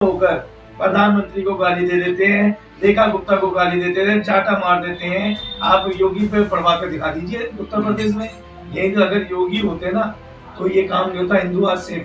होकर प्रधानमंत्री को गाली दे देते हैं, रेखा गुप्ता को गाली देते हैं, चाटा मार देते हैं। आप योगी पे पढ़वा कर दिखा दीजिए उत्तर प्रदेश में। यही तो अगर योगी होते ना तो ये काम नहीं होता। हिंदू आज से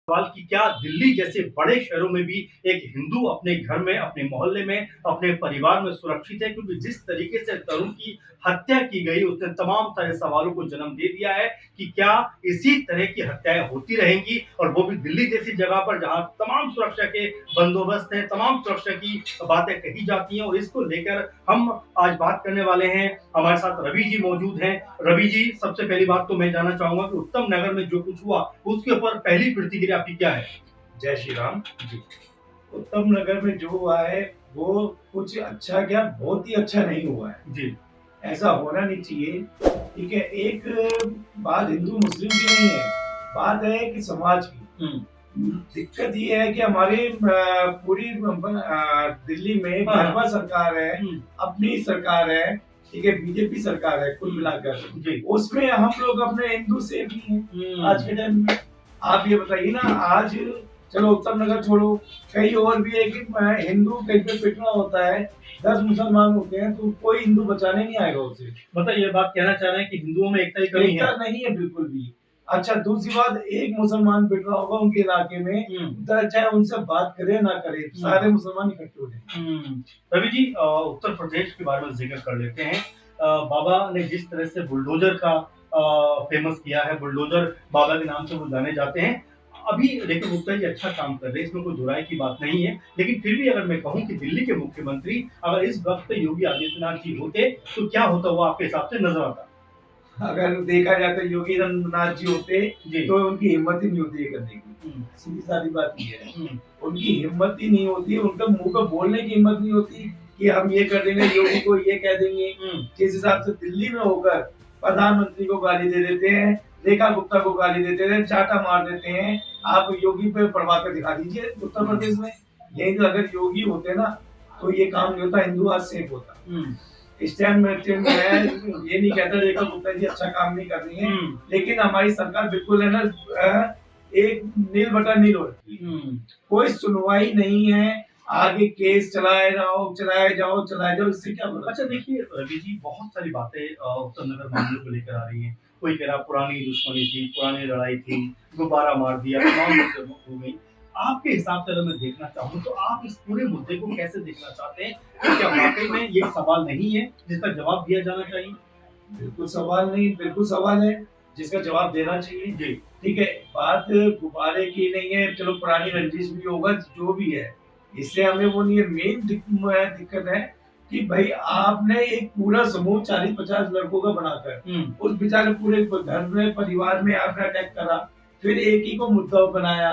सवाल कि क्या दिल्ली जैसे बड़े शहरों में भी एक हिंदू अपने घर में, अपने मोहल्ले में, अपने परिवार में सुरक्षित है? क्योंकि जिस तरीके से तरुण की हत्या की गई उसने तमाम सारे सवालों को जन्म दे दिया है कि क्या इसी तरह की हत्याएं होती रहेंगी, और वो भी दिल्ली जैसी जगह पर जहां तमाम सुरक्षा के बंदोबस्त हैं, तमाम सुरक्षा की बातें कही जाती हैं। और इसको लेकर हम आज बात करने वाले हैं। हमारे साथ रवि जी मौजूद हैं। रवि जी, सबसे पहली बात तो मैं जानना चाहूंगा कि उत्तम नगर में जो कुछ हुआ उसके ऊपर पहली प्रतिक्रिया आपकी क्या है? जय श्री राम जी। उत्तम नगर में जो हुआ है वो कुछ अच्छा क्या, बहुत ही अच्छा नहीं हुआ है जी। ऐसा होना नहीं चाहिए। ठीक है, एक बात हिंदू मुस्लिम की नहीं है, बात है कि समाज की। दिक्कत ये है कि हमारी पूरी दिल्ली में भाजपा सरकार है, अपनी सरकार है, ठीक है, बीजेपी सरकार है कुल मिलाकर। उसमें हम लोग अपने हिंदू से भी हैं आज के टाइम में। आप ये बताइए ना, आज चलो उत्तम नगर छोड़ो, कहीं और भी है कि हिंदू कहीं पे पिटना होता है, 10 मुसलमान होते हैं तो कोई हिंदू बचाने नहीं आएगा उसे। मतलब ये बात कहना चाह रहे हैं कि हिंदुओं में एकता की कमी है? नहीं है बिल्कुल भी। अच्छा, दूसरी बात, एक मुसलमान पिट रहा होगा उनके इलाके में, चाहे उनसे बात करे ना करे, सारे मुसलमान इकट्ठे हो जाए। रवि जी, उत्तर प्रदेश के बारे में जिक्र कर लेते हैं। बाबा ने जिस तरह से बुलडोजर का फेमस किया है, बुलडोजर बाबा के नाम से वो जाने जाते हैं। अभी रेखा गुप्ता जी अच्छा काम कर रहे हैं, इसमें कोई दुराई की बात नहीं है। लेकिन फिर भी अगर मैं कहूं कि दिल्ली के मुख्यमंत्री अगर इस वक्त पे योगी आदित्यनाथ जी होते तो क्या होता, वो आपके हिसाब से नजर आता? अगर देखा जाए तो योगी आदित्यनाथ जी होते तो उनकी हिम्मत ही नहीं होती है करने की। सीधी सारी बात ये है, उनकी हिम्मत ही नहीं होती, उनका मुंह पर बोलने की हिम्मत नहीं होती कि हम ये कर देंगे, योगी को ये कह देंगे। जिस हिसाब से दिल्ली में होकर प्रधानमंत्री को गाली दे देते हैं, रेखा गुप्ता को गाली देते हैं, चाटा मार देते हैं। आप योगी पे पढ़वा कर दिखा दीजिए उत्तर प्रदेश में। यही तो अगर योगी होते ना तो ये काम नहीं होता, हिंदू आज सेफ होता। इस टाइम में ये नहीं कहता रेखा गुप्ता जी अच्छा काम नहीं कर रही है, लेकिन हमारी सरकार बिल्कुल है ना, एक नील बटा नील हो रही है। कोई सुनवाई नहीं है, आगे केस चलाए जाओ, इससे क्या होगा? अच्छा देखिए रवि जी, बहुत सारी बातें उत्तर नगर मामले को लेकर आ रही हैं। कोई कह रहा पुरानी दुश्मनी थी, पुरानी लड़ाई थी, गुब्बारा मार दिया, तमाम चीजें हो गई। आपके हिसाब से अगर मैं देखना चाहूँ तो आप इस पूरे मुद्दे को कैसे देखना चाहते हैं? कि क्या वाकई में ये सवाल नहीं है जिसका जवाब दिया जाना चाहिए? बिल्कुल सवाल नहीं, बिल्कुल सवाल है जिसका जवाब देना चाहिए जी। ठीक है, बात गुब्बारे की नहीं है, चलो पुरानी रंजिश भी होगा, जो भी है, इससे हमें वो नहीं है। मेन दिक्कत है कि भाई आपने एक पूरा समूह 40-50 लड़कों का बनाकर उस बेचारे पूरे घर में, परिवार में आपने अटैक करा, फिर एक ही को मुद्दा बनाया,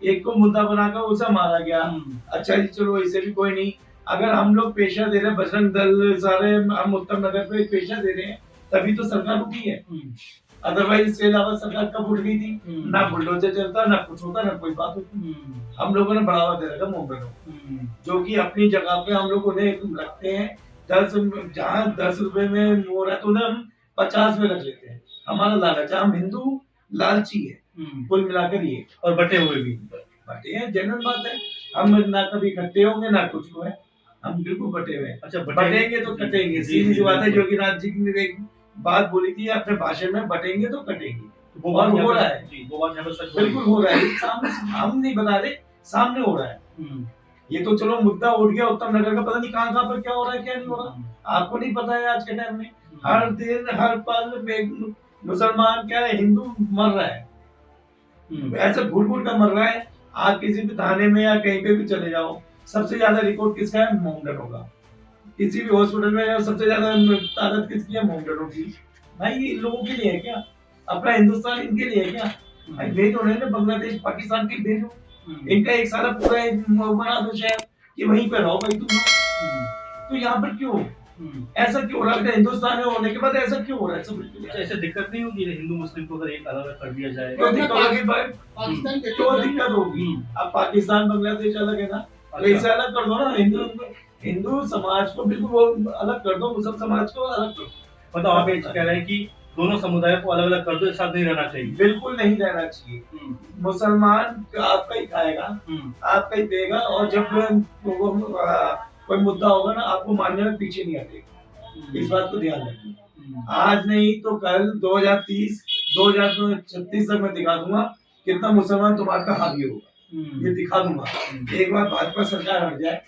एक को मुद्दा बनाकर उसे मारा गया। अच्छा जी, चलो इसे भी कोई नहीं। अगर हम लोग पेशा दे रहे हैं, बजरंग दल सारे हम उत्तम नगर पे पेशा दे रहे हैं, तभी तो सरकार रुकी है। अदरवाइज इसके अलावा सरकार कब उठ गई थी? ना बुलडोजर चलता, ना कुछ होता, ना कोई बात होती। हम लोगों ने बढ़ावा दे रखा मुंबई को, जो कि अपनी जगह पे हम लोग उन्हें रखते हैं। 10 जहाँ 10 रुपए में हो रहा है तो उन्हें हम 50 में रख लेते हैं। हमारा लालच है, हम हिंदू लालची है कुल मिलाकर ये, और बटे हुए भी बटे हैं, जनरल बात है। हम ना कभी इकट्ठे होंगे ना कुछ को है, हम बिल्कुल बटे हुए। अच्छा, बटेंगे तो कटेंगे, सीधी सी बात है। योगीनाथ जी ने एक बात बोली थी अपने भाषण में, बटेंगे तो कटेंगे, वो बात हो रहा है जी, वो बात बिल्कुल हो रहा है। सामने हम नहीं बता रहे, सामने हो रहा है। ये तो चलो मुद्दा उठ गया उत्तम नगर का, पता नहीं कहाँ पर क्या हो रहा है, क्या नहीं हो रहा, आपको नहीं पता है। आज के टाइम में हर दिन हर पल में मुसलमान क्या है, हिंदू मर रहा है, ऐसे घुट घुट कर मर रहा है। आप किसी भी थाने में या कहीं पे भी चले जाओ, सबसे ज्यादा रिकॉर्ड किसका है? मोमडनों का। किसी भी हॉस्पिटल में सबसे ज्यादा ताकत किसकी है? मोमडनों की। भाई ये इन लोगों के लिए है क्या? अपना हिंदुस्तान इनके लिए है क्या? भाई भेजो उन्हें बांग्लादेश पाकिस्तान की भेजो, इनका एक सारा पूरा बना दो शहर कि वहीं पे रहो भाई तुम। तो यहाँ पर क्यों ऐसा क्यों हो रहा है? हिंदुस्तान में होने के बाद ऐसा क्यों हो रहा है? सब ऐसे दिक्कत नहीं होगी हिंदू मुस्लिम को अगर एक अलग कर दिया जाए? तो दिक्कत होगी भाई, पाकिस्तान के तो दिक्कत होगी। अब पाकिस्तान बांग्लादेश अलग है ना, तो इसे अलग कर दो ना। हिंदू समाज को बिल्कुल वो अलग कर दो, मुस्लिम समाज को अलग कर दो। मतलब आप ये कह रहे हैं कि दोनों समुदायों को अलग-अलग कर दो, एक साथ नहीं रहना चाहिए। बिल्कुल नहीं रहना चाहिए। मुसलमान तो आपका ही खाएगा, आपका ही देगा, और जब वो कोई मुद्दा होगा ना, आपको मानने में पीछे नहीं हटेगा। इस बात को ध्यान रखिए। आज नहीं तो कल 2030, 2036 तक मैं दिखा दूंगा कितना मुसलमान तुम्हारे पे हावी होगा। ये दिखा दूंगा। एक बार भाजपा सरकार हट जाए,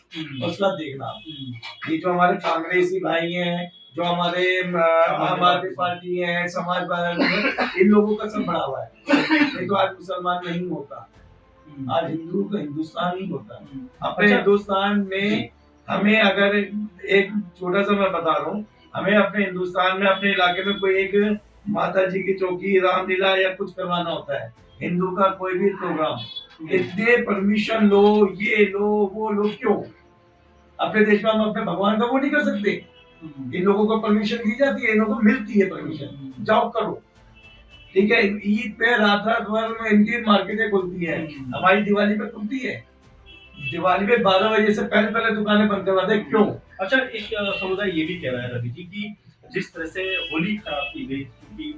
उसके बाद देखना आप। ये जो हमारे कांग्रेसी भाई हैं, जो हमारे आम आदमी पार्टी है, समाजवादी है, इन लोगों का सब बढ़ा हुआ है। नहीं तो आज मुसलमान नहीं होता, आज हिंदू का हिंदुस्तान ही होता। अपने हिंदुस्तान में हमें अगर एक छोटा सा मैं बता रहा हूँ, हमें अपने हिंदुस्तान में अपने इलाके में कोई एक माता जी की चौकी, रामलीला या कुछ करवाना होता है, हिंदू का कोई भी प्रोग्राम, इतने परमिशन लो, ये लो, वो लो, क्यों? अपने देश में हम अपने भगवान का वो नहीं कर सकते? इन लोगों को परमिशन दी जाती है, इन लोगों को मिलती है परमिशन, जाओ करो। ठीक है, ईद पे रात रात भर इनकी मार्केटें खुलती है, हमारी दिवाली पे खुलती है। दिवाली पे 12 बजे से पहले पहले दुकानें बंद करवाते हैं, क्यों? अच्छा, एक समुदाय ये भी कह रहा है रवि जी कि जिस तरह से होली खराब की गई कि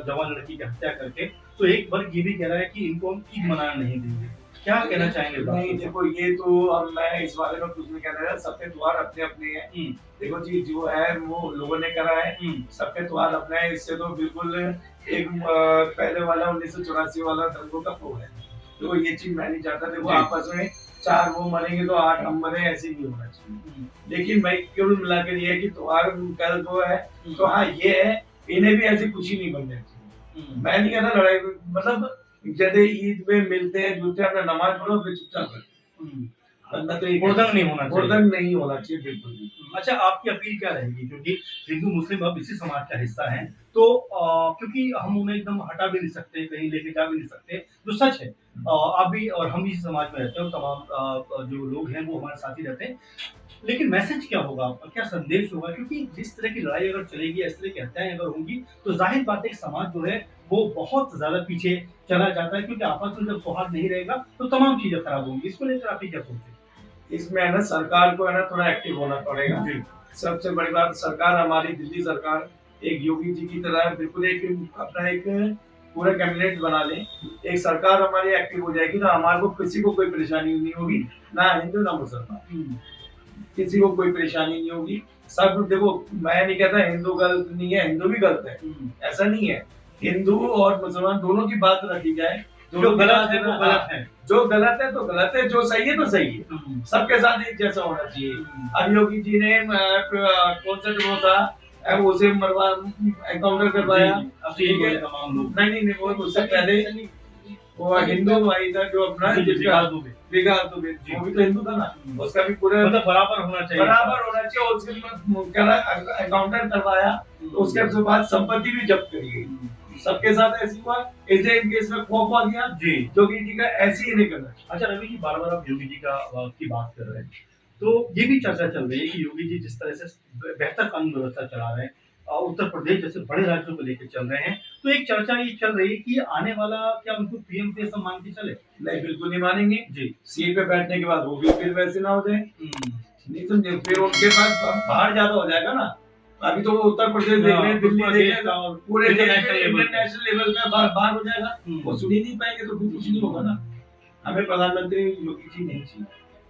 जवान लड़की की हत्या करके, तो एक वर्ग ये भी कह रहा है कि इनको हम ईद मनाने नहीं देंगे। क्या कहना चाहेंगे? नहीं देखो, ये तो अब मैं इस बारे में कुछ नहीं कहना है, सबके त्योहार अपने अपने हैं। देखो जी, जो है वो लोगों ने करा है, सबके त्योहार अपने हैं। इससे तो बिल्कुल एक पहले वाला 1984 वाला दंगों का वो है। तो ये चीज मैं नहीं चाहता। देखो आपस में 4 वो मरेंगे तो 8 हम मरे, ऐसे नहीं होना चाहिए। लेकिन मैं क्यों मिलाकर ये है कि त्योहार कल को है, तो हाँ ये है, इन्हें भी ऐसी खुशी नहीं बननी चाहिए। मैं नहीं कहता लड़ाई, मतलब जैसे ईद में मिलते हैं, जुलते हैं, अपना नमाज पढ़ो, फिर चुपचाप करना तो हुड़दंग नहीं होना चाहिए। हुड़दंग नहीं होना चाहिए, बिल्कुल भी। अच्छा, आपकी अपील क्या रहेगी? क्योंकि हिंदू मुस्लिम अब इसी समाज का हिस्सा हैं, तो क्योंकि हम उन्हें एकदम हटा भी नहीं सकते, कहीं लेके जा भी नहीं सकते, जो सच है। आप भी और हम भी इसी समाज में रहते हैं, और तमाम जो लोग हैं वो हमारे साथ ही रहते हैं। लेकिन मैसेज क्या होगा आपका, क्या संदेश होगा? क्योंकि जिस तरह की लड़ाई अगर चलेगी, इस तरह की हत्याएं अगर होंगी, तो जाहिर बात है कि समाज जो है वो बहुत ज्यादा पीछे चला जाता है, क्योंकि आपस में जब सौहार्द नहीं रहेगा तो तमाम चीजें खराब होंगी। इसको लेकर आप क्या सोचते हैं? इसमें है ना, सरकार को है ना थोड़ा एक्टिव होना पड़ेगा। सबसे बड़ी बात, सरकार हमारी दिल्ली सरकार एक योगी जी की तरह बिल्कुल एक अपना एक पूरा कैबिनेट बना ले, एक सरकार हमारी एक्टिव हो जाएगी, तो हमारे को किसी को कोई परेशानी नहीं होगी, ना हिंदू ना मुसलमान, किसी को कोई परेशानी नहीं होगी। सब देखो, मैं नहीं कहता हिंदू गलत नहीं है, हिंदू भी गलत है, ऐसा नहीं है। हिंदू और मुसलमान दोनों की बात रखी जाए, जो गलत है वो गलत है, जो गलत है तो गलत है, जो सही है तो सही है, सबके साथ एक जैसा होना चाहिए। अब योगी जी ने कौन सा जो था उसे मरवा एनकाउंटर करवाया, ठीक है, नहीं वो उससे पहले वो हिंदू भाई था जो अपना विकास दुबे, वो भी तो हिंदू था ना, उसका भी पूरा मतलब बराबर होना चाहिए, बराबर होना चाहिए। उसके एनकाउंटर करवाया, उसके बाद संपत्ति भी जब्त करी गई, सबके साथ ऐसी हुआ। इसे केस में खौफ आ गया जी, योगी जी का ऐसे ही नहीं करना। अच्छा रवि जी, बार बार आप योगी जी की बात कर रहे हैं, तो ये भी चर्चा चल रही है कि योगी जी जिस तरह से बेहतर कानून व्यवस्था चला रहे हैं, उत्तर प्रदेश जैसे बड़े राज्यों को लेकर चल रहे हैं, तो एक चर्चा ये चल रही है कि आने वाला क्या उनको पीएम के सब मान के चले? नहीं, बिल्कुल नहीं मानेंगे जी। सीट पे बैठने के बाद वो भी फिर वैसे ना हो जाए, नहीं तो फिर उनके पास बाहर ज्यादा हो जाएगा ना। अभी तो वो उत्तर प्रदेश देख रहे हैं, दिल्ली देख रहे हैं, पूरे इंटरनेशनल लेवल पे बाहर हो जाएगा, वो सुन ही नहीं पाएंगे, तो कुछ नहीं होगा ना। हमें प्रधानमंत्री योगी जी नहीं चाहिए,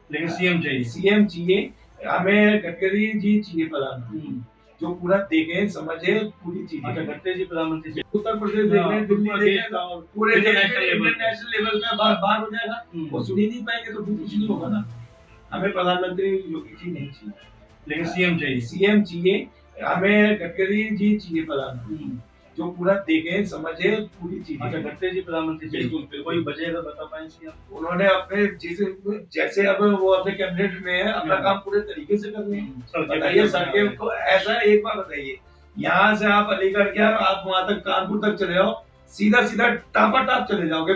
लेकिन सीएम चाहिए, सीएम चाहिए हमें। गडकरी जी चाहिए प्रधानमंत्री, जो पूरा देखे समझे पूरी चीजें। अच्छा, गडकरी जी प्रधानमंत्री, उत्तर प्रदेश देख रहे हैं, दिल्ली देख रहे हैं, पूरे इंटरनेशनल लेवल पे बाहर हो जाएगा, वो सुन ही नहीं पाएंगे, तो कुछ नहीं होगा ना। हमें प्रधानमंत्री योगी जी नहीं चाहिए, लेकिन सीएम चाहिए, सीएम चाहिए हमें। गडकरी जी चाहिए प्रधानमंत्री, जो पूरा देखे समझे पूरी चीजें। अच्छा, गडकरी जी प्रधानमंत्री, बिल्कुल कोई वजह अगर बता पाएंगे? उन्होंने अपने जैसे अब वो अपने कैबिनेट में है, अपना काम पूरे तरीके से कर रहे हैं। बताइए, सड़कें को ऐसा एक बार बताइए, यहाँ से आप अलीगढ़ क्या, आप वहां तक कानपुर तक चले जाओ, सीधा सीधा टापा टाप चले जाओगे,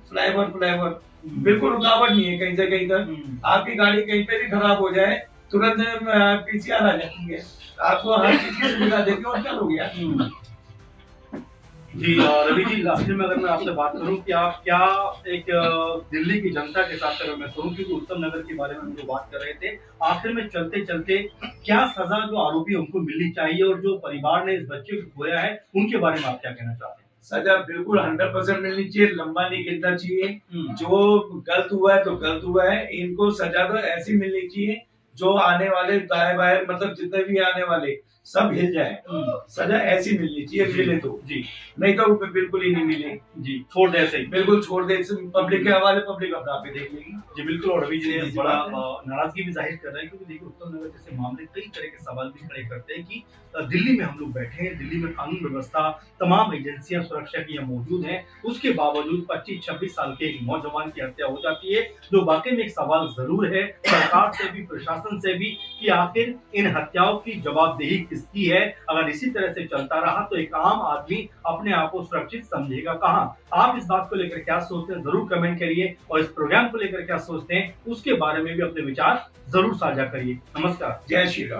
फ्लाईओवर बिल्कुल रुकावट नहीं है कहीं से कहीं तक। आपकी गाड़ी कहीं पे भी खराब हो जाए, तुरंत पीसीआर आ जाती है, आपको हर चीज की सुविधा देती है, और क्या हो गया। जी रवि जी, आखिर में अगर मैं आपसे बात करूं कि आप क्या एक दिल्ली की जनता के साथ अगर मैं करूं, क्योंकि उत्तम नगर के बारे में हम जो बात कर रहे थे, आखिर में चलते चलते क्या सजा जो आरोपी है उनको मिलनी चाहिए, और जो परिवार ने इस बच्चे को खोया है उनके बारे में आप क्या कहना चाहते हैं? सजा बिल्कुल 100% मिलनी चाहिए, लंबा नहीं गिनना चाहिए। हम्म, जो गलत हुआ है तो गलत हुआ है, इनको सजा तो ऐसी मिलनी चाहिए जो आने वाले दाएं बाएं मतलब जितने भी आने वाले सब हिल जाए। सजा ऐसी मिलनी चाहिए, मिले तो जी नहीं तो बिल्कुल ही नहीं मिले। जी, छोड़ दे ऐसे ही। बिल्कुल छोड़ दे, पब्लिक के हवाले, पब्लिक अपना आप ही देख लेगी। जी बिल्कुल, और रवि जी ने सीधी-सी बड़ा बात है। नाराजगी भी जाहिर कर रहे हैं, क्योंकि देखिए उत्तम नगर जैसे मामले कई तरह के सवाल भी खड़े करते हैं कि दिल्ली में हम लोग बैठे हैं, दिल्ली में कानून व्यवस्था, तमाम एजेंसियां सुरक्षा की यहाँ मौजूद हैं, उसके बावजूद 25-26 साल के एक नौजवान की हत्या हो जाती है, जो वाकई में एक सवाल जरूर है सरकार से भी, प्रशासन से भी, कि आखिर इन हत्याओं की जवाबदेही किसकी है। अगर इसी तरह से चलता रहा तो एक आम आदमी अपने आप को सुरक्षित समझेगा कहाँ। आप इस बात को लेकर क्या सोचते हैं जरूर कमेंट करिए, और इस प्रोग्राम को लेकर क्या सोचते हैं उसके बारे में भी अपने विचार जरूर साझा करिए। नमस्कार। जय श्री राम।